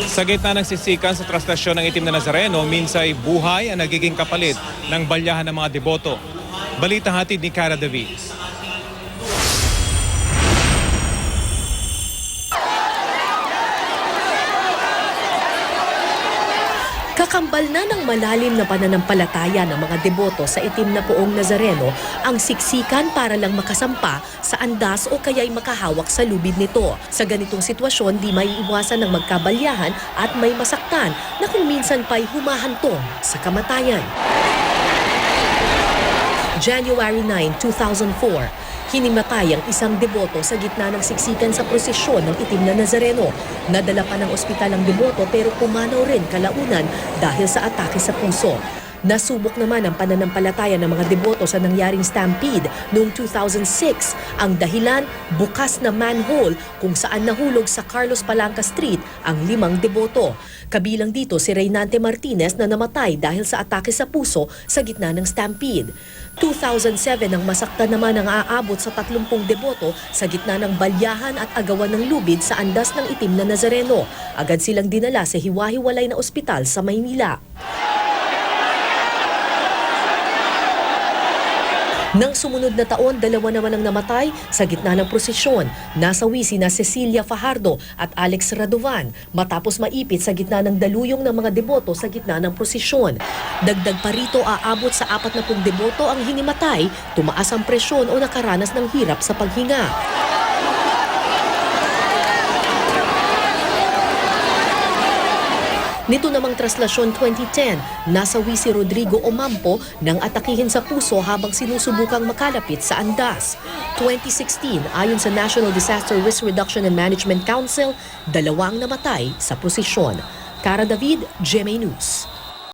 Sa gitna ng sisikan sa traslasyon ng itim na Nazareno, minsay buhay ang nagiging kapalit ng balyahan ng mga deboto. Balita hatid ni Cara David. Kakambal na ng malalim na pananampalataya ng mga deboto sa itim na poong Nazareno ang siksikan para lang makasampa sa andas o kaya'y makahawak sa lubid nito. Sa ganitong sitwasyon, di may iwasan ng magkabalyahan at may masaktan na kung minsan pa'y humahantong sa kamatayan. January 9, 2004, hinimatay ang isang deboto sa gitna ng siksikan sa prosesyon ng itim na Nazareno. Nadala pa ng ospital ang deboto pero pumanaw rin kalaunan dahil sa atake sa puso. Nasubok naman ang pananampalataya ng mga deboto sa nangyaring stampede noong 2006. Ang dahilan, bukas na manhole kung saan nahulog sa Carlos Palanca Street ang 5 deboto. Kabilang dito si Reynante Martinez na namatay dahil sa atake sa puso sa gitna ng stampede. 2007 ang masaktan naman ang aabot sa 30 deboto sa gitna ng balyahan at agawan ng lubid sa andas ng itim na Nazareno. Agad silang dinala sa hiwa-hiwalay na ospital sa Maynila. Nang sumunod na taon, 2 naman ang namatay sa gitna ng prosesyon. Nasawi sina Cecilia Fajardo at Alex Radovan matapos maipit sa gitna ng daluyong ng mga deboto sa gitna ng prosesyon. Dagdag pa rito, aabot sa 40 deboto ang hinimatay, tumaas ang presyon o nakaranas ng hirap sa paghinga. Nito namang traslasyon 2010, nasawi si Rodrigo Omampo nang atakihin sa puso habang sinusubukang makalapit sa andas. 2016, ayon sa National Disaster Risk Reduction and Management Council, 2 ang namatay sa prosesyon. Cara David, GMA News.